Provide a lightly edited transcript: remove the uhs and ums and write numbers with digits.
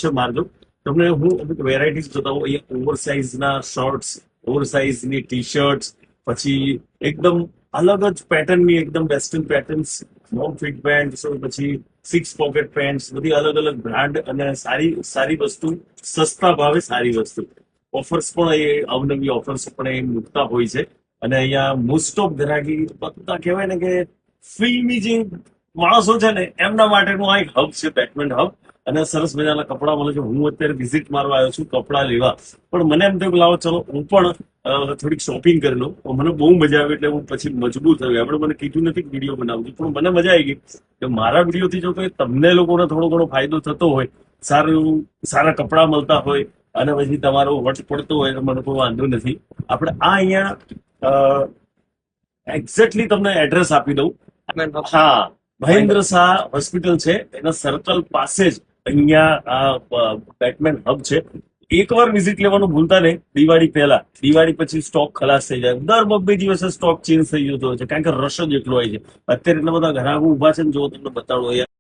છે મારજો. તમને હું અમુક વેરાયટીઝ બતાવું. અહીંયા ઓવરસાઇઝના શર્ટ્સ, ઓવરસાઇઝની ટી શર્ટ્સ, પછી એકદમ અલગ જ પેટર્નની એકદમ western patterns, long fit pant, પછી સિક્સ પોકેટ પેન્ટ, બધી અલગ અલગ બ્રાન્ડ અને સારી સારી વસ્તુ, સસ્તા ભાવે સારી વસ્તુ. ઓફર્સ પણ એ અવનવી ઓફર્સ પણ એ મૂકતા હોય છે. અને અહીંયા મોસ્ટ ઓફ ગ્રાહકી બધા કહેવાય ને કે ફિલ્મી જે માણસો છે ને એમના માટેનું આ એક હબ છે, બેટમેન્ટ હબ. અને સરસ મજાના કપડા મળે છે. હું અત્યારે વિઝિટ મારવા આવ્યો છું કપડા લેવા, પણ મને એમ થયું કે લાવો ચલો હું પણ થોડીક શોપિંગ કરી લઉં. તો મને બહુ મજા આવી, એટલે હું પછી મજબૂર થયો. એમણે મને કીધું નથી કે વિડીયો બનાવજો, પણ મને મજા આવી ગઈ કે મારા વિડીયોથી જો કોઈ તમને લોકોને થોડો ઘણો ફાયદો થતો હોય, સારા કપડા મળતા હોય અને પછી તમારો વટ પડતો હોય તો મને કોઈ વાંધો નથી. આપણે આ અહીંયા એક્ઝેક્ટલી તમને એડ્રેસ આપી દઉં. હા, મહેન્દ્ર શાહ હોસ્પિટલ છે, એના સર્કલ પાસે જ અહીંયા આ બેટમેન હબ છે. એકવાર વિઝિટ લેવાનું ભૂલતા નહીં. દિવાળી પહેલા, દિવાળી પછી સ્ટોક ખલાસ થઈ જાય. દર બબ્બે દિવસે સ્ટોક ચેન્જ થઈ જતો હોય છે, કારણ કે રશ જ એટલો હોય છે. અત્યારે એટલા બધા ગ્રાહકો ઉભા છે ને, જો તમને બતાડો.